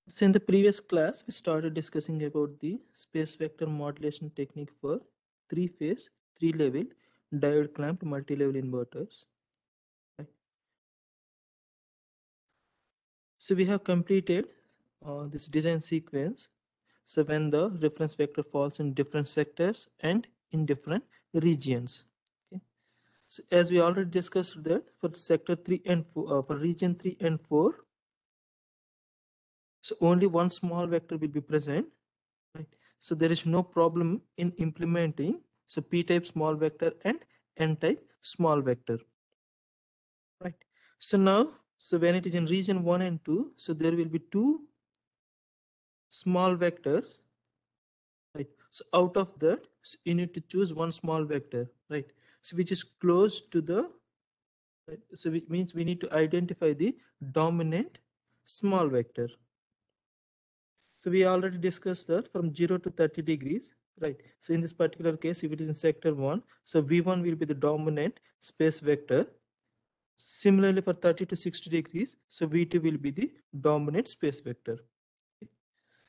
So in the previous class, we started discussing about the space vector modulation technique for three-phase, three-level diode clamped multi-level inverters. Right. So we have completed this design sequence. So when the reference vector falls in different sectors and in different regions. Okay. So as we already discussed that for sector 3 and 4, for region 3 and 4, so only one small vector will be present. Right. So there is no problem in implementing so p-type small vector and n-type small vector. Right. So now, so when it is in region 1 and 2, so there will be two small vectors. Right. So out of that, so you need to choose one small vector. Right. So which is close to the. Right. So which means we need to identify the dominant small vector. So we already discussed that from 0 to 30 degrees, right? So in this particular case, if it is in sector 1, so V1 will be the dominant space vector. Similarly for 30 to 60 degrees, so V2 will be the dominant space vector.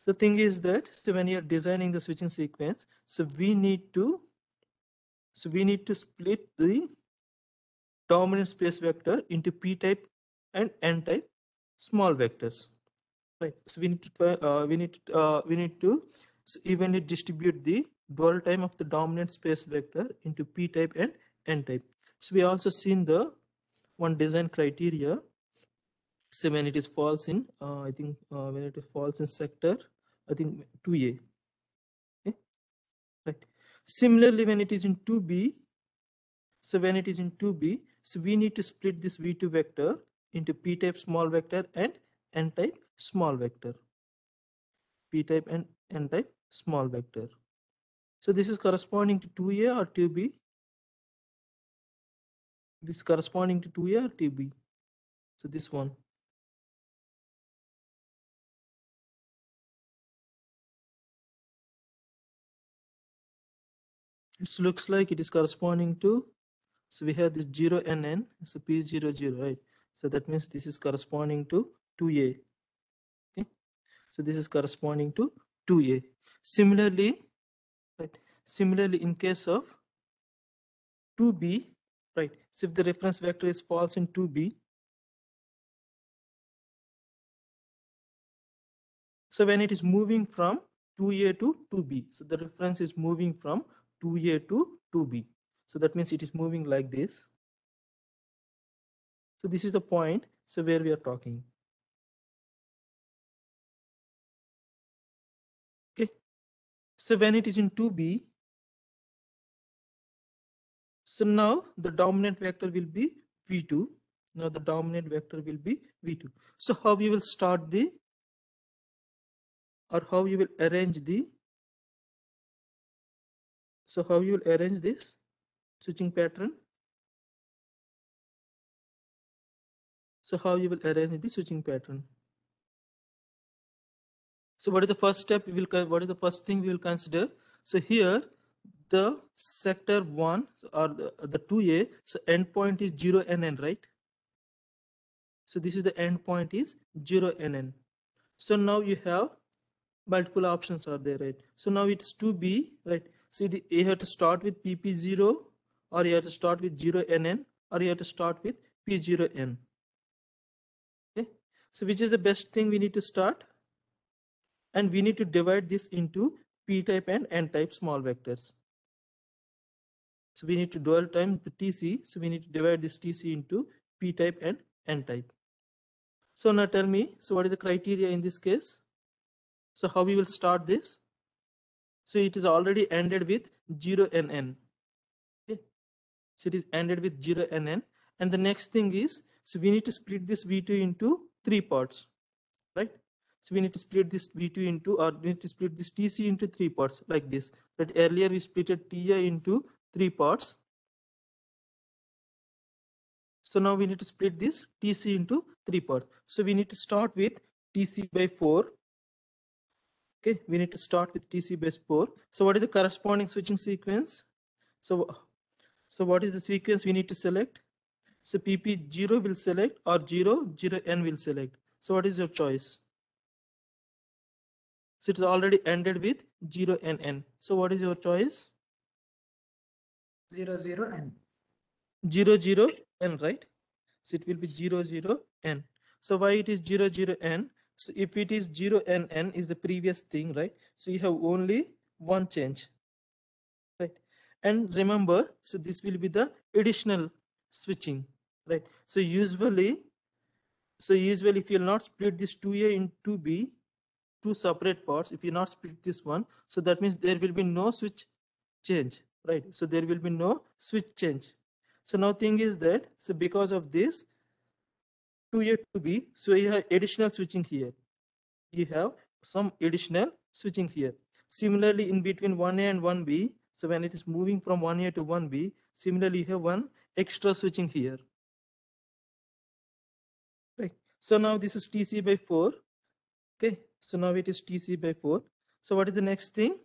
The thing is that so when you're designing the switching sequence, so we need to split the dominant space vector into p-type and n-type small vectors. Right. So we need to evenly distribute the dwell time of the dominant space vector into p type and n type. So we also seen the one design criteria. So when it is falls in, I think when it falls in sector, I think 2A. Okay. Right. Similarly, when it is in 2B, so when it is in 2B, so we need to split this V2 vector into p type small vector and n type small vector. P-type and n-type small vector. So this is corresponding to 2A or 2B. This is corresponding to 2A or 2B. So this one. It looks like it is corresponding to, so we have this 0NN, so P00, right? So that means this is corresponding to 2A. Okay. So this is corresponding to 2A. Similarly, right? Similarly, in case of 2B, right? So if the reference vector is false in 2B, so when it is moving from 2A to 2B, so the reference is moving from 2A to 2B. So that means it is moving like this. So this is the point, so where we are talking. Okay. So when it is in 2B, so now the dominant vector will be V2. Now the dominant vector will be V2. So how you will start the, or how you will arrange the, so how you will arrange this switching pattern? So how you will arrange the switching pattern? So what is the first step we will, what is the first thing we will consider? So here the sector 1 or the 2A, so endpoint is 0NN, right? So this is the endpoint is 0NN. So now you have multiple options are there, right? So now it's 2B, right? So you have to start with PP0, or you have to start with 0NN, or you have to start with P0N. Okay. So which is the best thing we need to start? And we need to divide this into p-type and n-type small vectors. So we need to dual time the TC. So we need to divide this TC into p-type and n-type. So now tell me, so what is the criteria in this case? So how we will start this? So it is already ended with 0NN. Okay. So it is ended with 0NN. And the next thing is, so we need to split this V2 into 3 parts, right? So we need to split this V2 into, or we need to split this TC into 3 parts like this. But earlier we splitted TI into 3 parts. So now we need to split this TC into 3 parts. So we need to start with TC by 4. Okay, we need to start with TC by 4. So what is the corresponding switching sequence? So what is the sequence we need to select? So PP0 will select, or 0, 0N will select. So what is your choice? So it's already ended with 0 and n. So what is your choice? 0, 0, n. 0, 0, n, right? So it will be 0, 0, n. So why it is 0, 0, n? So if it is 0 and n is the previous thing, right? So you have only one change, right? And remember, so this will be the additional switching, right? So usually if you'll not split this 2a in 2b, two separate parts, if you not split this one, so that means there will be no switch change, right? So there will be no switch change. So now thing is that, so because of this 2a 2b, so you have additional switching here. You have some additional switching here. Similarly, in between 1a and 1b, so when it is moving from 1a to 1b, similarly you have one extra switching here, right? So now this is TC by 4. Okay, so now it is TC by 4. So what is the next thing?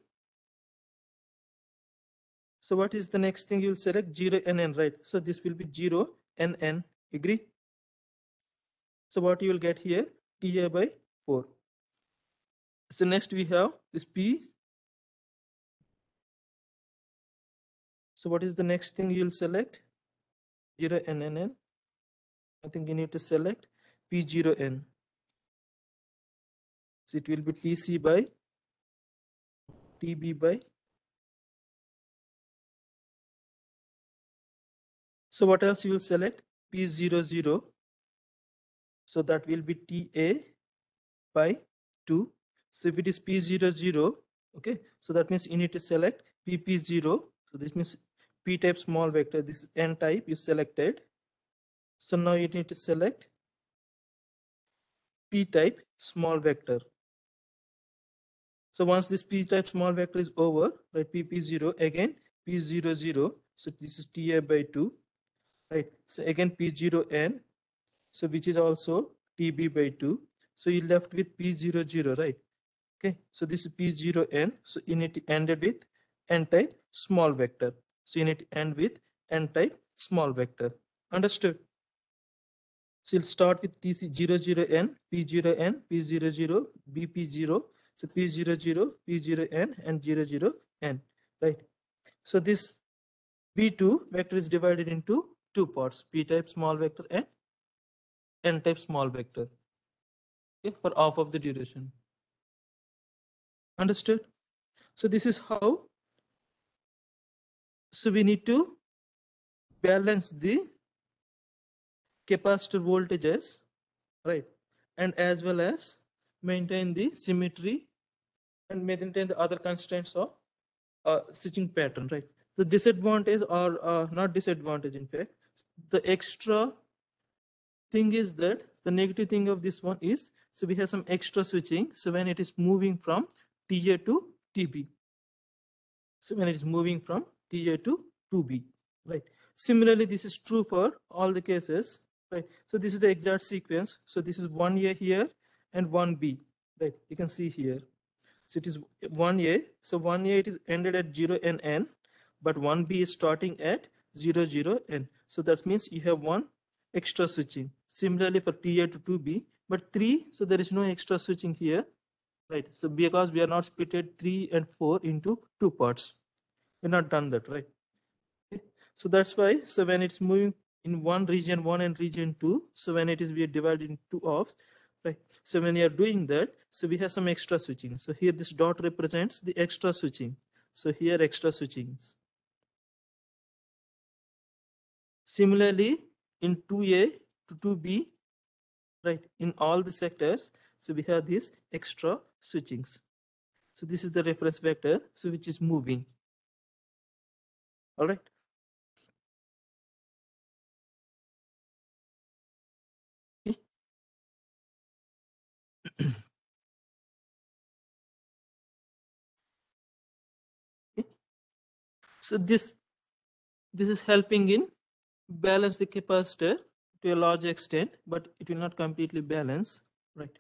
So what is the next thing? You will select 0 and n, right? So this will be 0 and n. Agree? So what you will get here? TA by 4. So next we have this P. So what is the next thing you will select? 0 and n. I think you need to select P0n. So it will be TC by TB by. So what else you will select? P00. So that will be TA by 2. So if it is P00, okay, so that means you need to select PP0. So this means P type small vector, this is N type is selected. So now you need to select P type small vector. So once this P type small vector is over, right, PP0, again P00, so this is TA by 2, right? So again P0n, so which is also TB by 2. So you left with P00, right? Okay, so this is P0n, so you need to end it with N type small vector. So you need to end with N type small vector. Understood? So you'll start with TC00n, P0n, P00, BP0, so P00, P0n, and 00n, right? So this V2 vector is divided into two parts, P type small vector and N type small vector, okay, for half of the duration. Understood? So this is how, so we need to balance the capacitor voltages, right? And as well as maintain the symmetry and maintain the other constraints of switching pattern, right? The disadvantage or not disadvantage, in fact, the extra thing is that the negative thing of this one is, so we have some extra switching. So when it is moving from TA to TB, so when it is moving from TA to 2B, right? Similarly, this is true for all the cases, right? So this is the exact sequence. So this is 1A here and 1B, right? You can see here. So it is 1A. So 1A it is ended at 0 and n, but 1B is starting at 0, 0, n. So that means you have one extra switching. Similarly for TA to 2B, but 3, so there is no extra switching here, right? So because we are not splitted 3 and 4 into two parts, we're not done that, right? Okay. So that's why, so when it's moving in one region 1 and region 2, so when it is, we are divided in two halves, right? So when you are doing that, so we have some extra switching. So here this dot represents the extra switching. So here extra switchings. Similarly, in 2A to 2B, right, in all the sectors, so we have these extra switchings. So this is the reference vector, so which is moving. All right. Okay. Okay. So this is helping in balance the capacitor to a large extent, but it will not completely balance, right?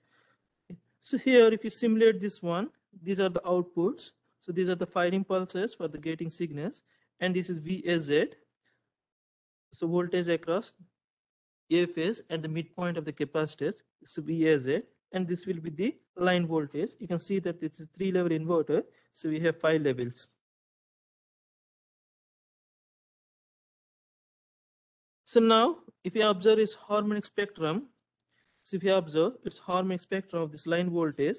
So here, if you simulate this one, these are the outputs. So these are the firing pulses for the gating signals, and this is VAZ. So voltage across A phase and the midpoint of the capacitors is VAZ, and this will be the line voltage. You can see that this is 3-level inverter, so we have 5 levels. So now if you observe its harmonic spectrum, so if you observe its harmonic spectrum of this line voltage,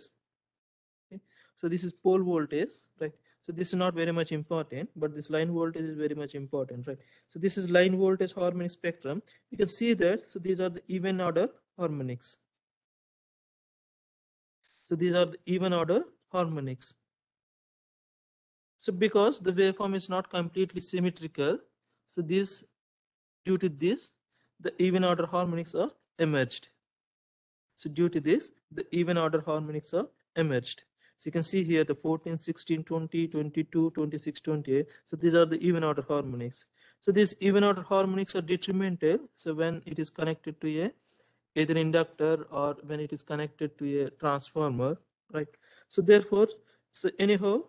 okay, so this is pole voltage, right? So this is not very much important, but this line voltage is very much important, right? So this is line voltage harmonic spectrum. You can see that, so these are the even order harmonics. So these are the even order harmonics. So because the waveform is not completely symmetrical, so this, due to this, the even order harmonics are emerged. So due to this, the even order harmonics are emerged. So you can see here the 14, 16, 20, 22, 26, 28. So these are the even order harmonics. So these even order harmonics are detrimental. So when it is connected to a either inductor or when it is connected to a transformer, right? So therefore, so anyhow,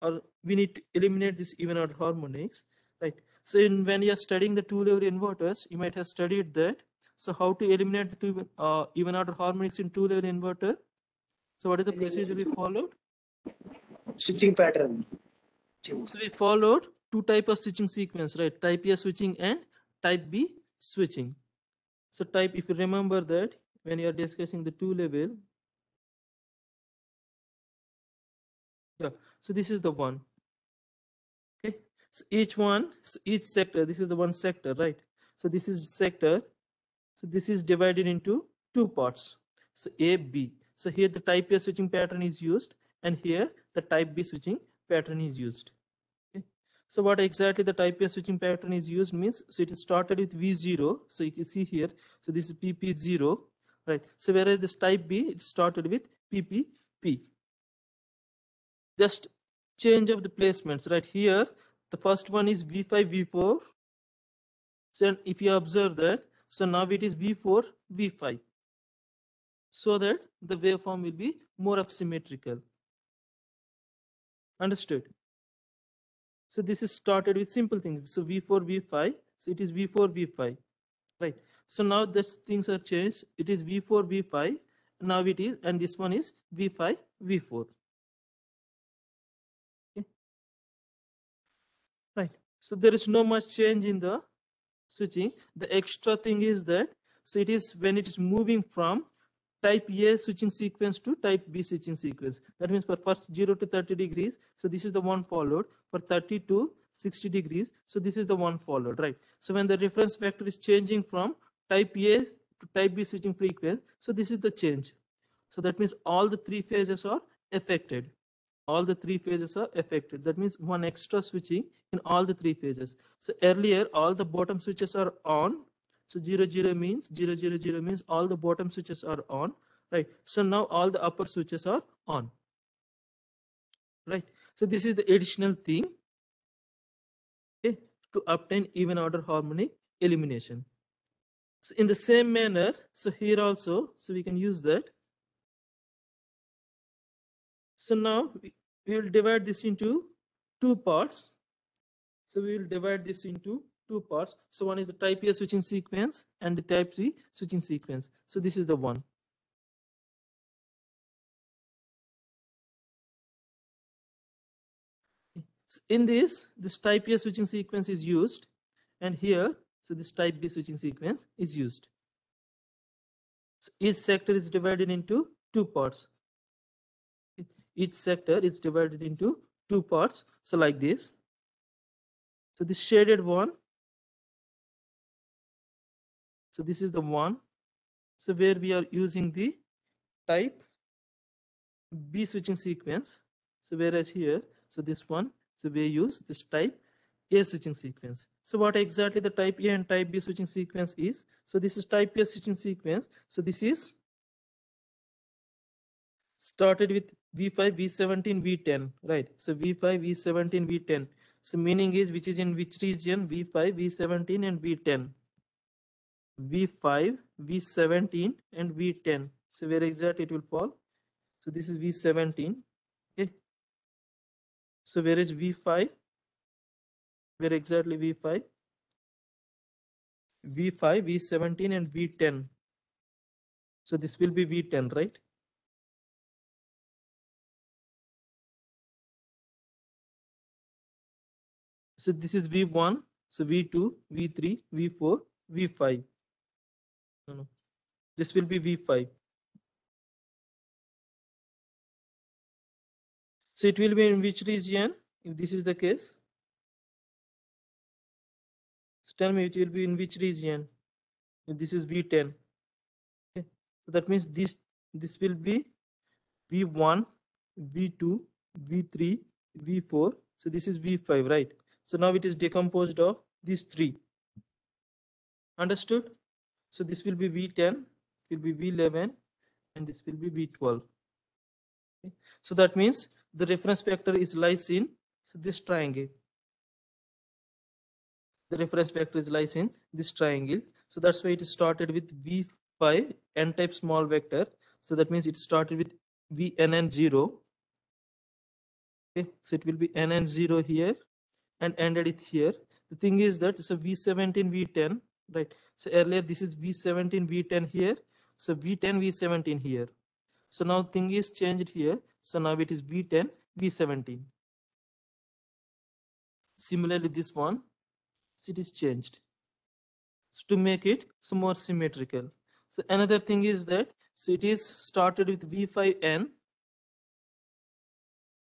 or we need to eliminate this even order harmonics, right? So when you are studying the 2-level inverters, you might have studied that. So how to eliminate the even order harmonics in 2-level inverter? So what is the procedure we followed? Switching pattern. So we followed 2 types of switching sequence, right? Type A switching and type B switching. So type, if you remember that when you are discussing the 2-level, yeah. So this is the one. Okay. So each one, so each sector, this is the one sector, right? So this is sector. So this is divided into 2 parts. So A, B. So here the type A switching pattern is used, and here the type B switching pattern is used. Okay. So what exactly the type A switching pattern is used means, so it is started with V0. So you can see here, so this is PP0, right? So whereas this type B, it started with PPP. Just change of the placements, right? Here, the first one is V5, V4. So if you observe that, so now it is V4, V5. So that the waveform will be more of symmetrical. Understood? So this is started with simple things. So V4, V5. So it is V4, V5. Right. So now these things are changed. It is V4, V5. Now it is, and this one is V5, V4. Okay. Right. So there is no much change in the switching. The extra thing is that, so it is when it is moving from type A switching sequence to type B switching sequence. That means for first 0 to 30 degrees, so this is the one followed. For 30 to 60 degrees, so this is the one followed, right? So when the reference vector is changing from type A to type B switching frequency, so this is the change. So that means all the 3 phases are affected. All the 3 phases are affected. That means one extra switching in all the 3 phases. So earlier, all the bottom switches are on. So 0 means 0 means all the bottom switches are on, right? So now all the upper switches are on, right? So this is the additional thing, okay, to obtain even order harmonic elimination. So in the same manner, so here also, so we can use that. So now we will divide this into 2 parts. So we will divide this into 2 parts. So one is the type A switching sequence and the type C switching sequence. So this is the one. So in this type A switching sequence is used, and here, so this type B switching sequence is used. So each sector is divided into 2 parts. Each sector is divided into 2 parts. So like this. So this shaded one. So this is the one. So where we are using the type B switching sequence. So whereas here, so this one, so we use this type A switching sequence. So what exactly the type A and type B switching sequence is? So this is type A switching sequence. So this is started with V5, V17, V10, right? So V5, V17, V10. So meaning is which is in which region? V5, V17 and V10. V5, V17 and V10. So where exactly it will fall? So this is V17. Okay. So where is V5? Where exactly V5? V5, V17 and V10. So this will be V10, right? So this is V1, so V2, V3, V4, V5. No. This will be V5. So it will be in which region if this is the case? So tell me, it will be in which region if this is V10? Okay. So that means this will be V1, V2, V3, V4. So this is V5, right? So now it is decomposed of these three. Understood? So this will be V10, will be V11, and this will be V12. Okay. So that means the reference factor is lies in this triangle. The reference factor is lies in this triangle. So that's why it started with V5 n type small vector. So that means it started with Vnn0. Okay, so it will be Nn0 here and ended it here. The thing is that it's a V17 V10, right? So earlier this is V17 V10 here, so V10 V17 here. So now thing is changed here, so now it is V10 V17. Similarly this one, so it is changed, so to make it so more symmetrical. So another thing is that so it is started with V5N,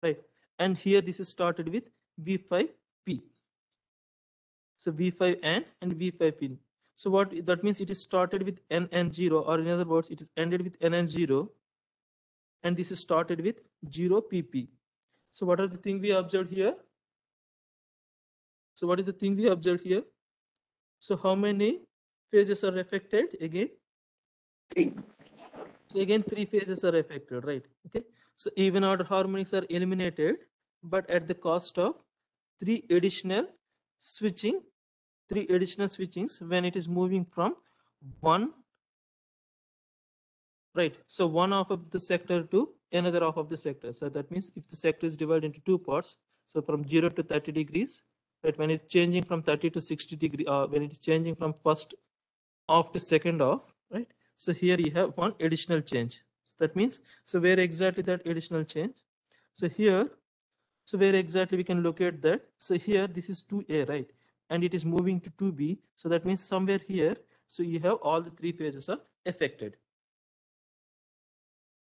right? And here this is started with V5P. So V5N and V5P. So what that means, it is started with NN0, or in other words, it is ended with NN0, and this is started with 0 PP. So what are the thing we observed here? So what is the thing we observed here? So how many phases are affected again? 3. So again, 3 phases are affected, right? Okay. So even order harmonics are eliminated, but at the cost of 3 additional switching, 3 additional switchings when it is moving from one, right? So one half of the sector to another half of the sector. So that means if the sector is divided into 2 parts, so from 0 to 30 degrees, right? When it's changing from 30 to 60 degree, when it is changing from first half to second half, right? So here you have one additional change. So that means, so where exactly that additional change? So here, so where exactly we can locate that? So here this is 2A, right? And it is moving to 2B. So that means somewhere here, so you have all the 3 phases are affected.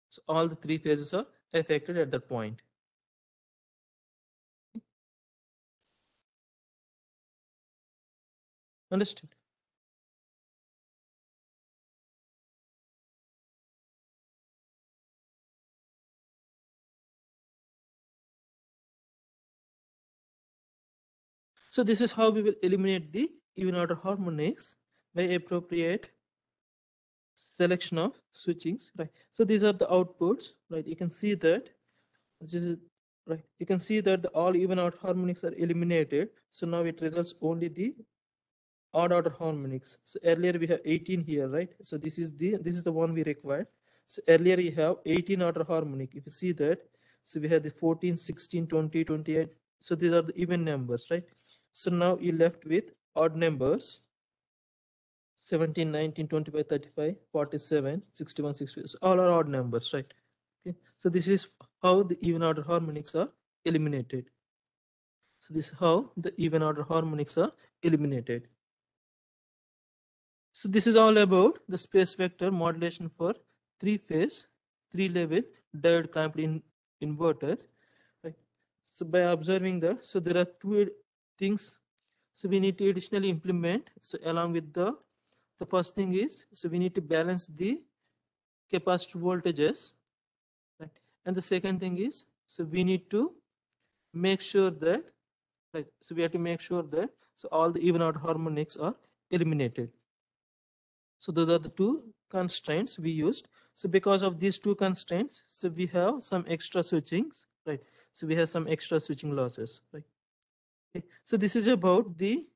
So all the 3 phases are affected at that point. Understood? So this is how we will eliminate the even order harmonics by appropriate selection of switchings, right? So these are the outputs, right? You can see that this is right. You can see that the all even out harmonics are eliminated. So now it results only the odd order harmonics. So earlier we have 18 here, right? So this is the one we required. So earlier you have 18 order harmonic. If you see that, so we have the 14, 16, 20, 28. So these are the even numbers, right? So now you left with odd numbers: 17, 19, 25, 35, 47, 61, 60. So all are odd numbers, right? Okay. So this is how the even order harmonics are eliminated. So this is how the even order harmonics are eliminated. So this is all about the space vector modulation for 3-phase, 3-level diode clamped in inverter. Right. So by observing that, so there are 2 things. So we need to additionally implement. So along with the first thing is, so we need to balance the capacitor voltages, right? And the second thing is, so we need to make sure that, right? So we have to make sure that so all the even out harmonics are eliminated. So those are the 2 constraints we used. So because of these 2 constraints, so we have some extra switchings, right? So we have some extra switching losses, right? Okay. So this is about the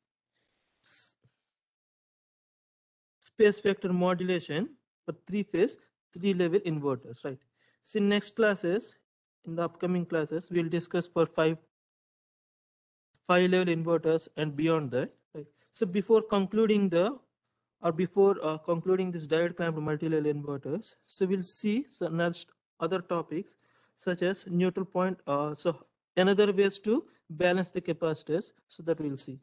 space vector modulation for 3-phase, 3-level inverters, right? So in next classes, in the upcoming classes, we'll discuss for 5-level inverters and beyond that, right? So before concluding concluding this diode clamped multi-level inverters, so we'll see some next other topics such as neutral point. So another ways to balance the capacitors, so that we'll see.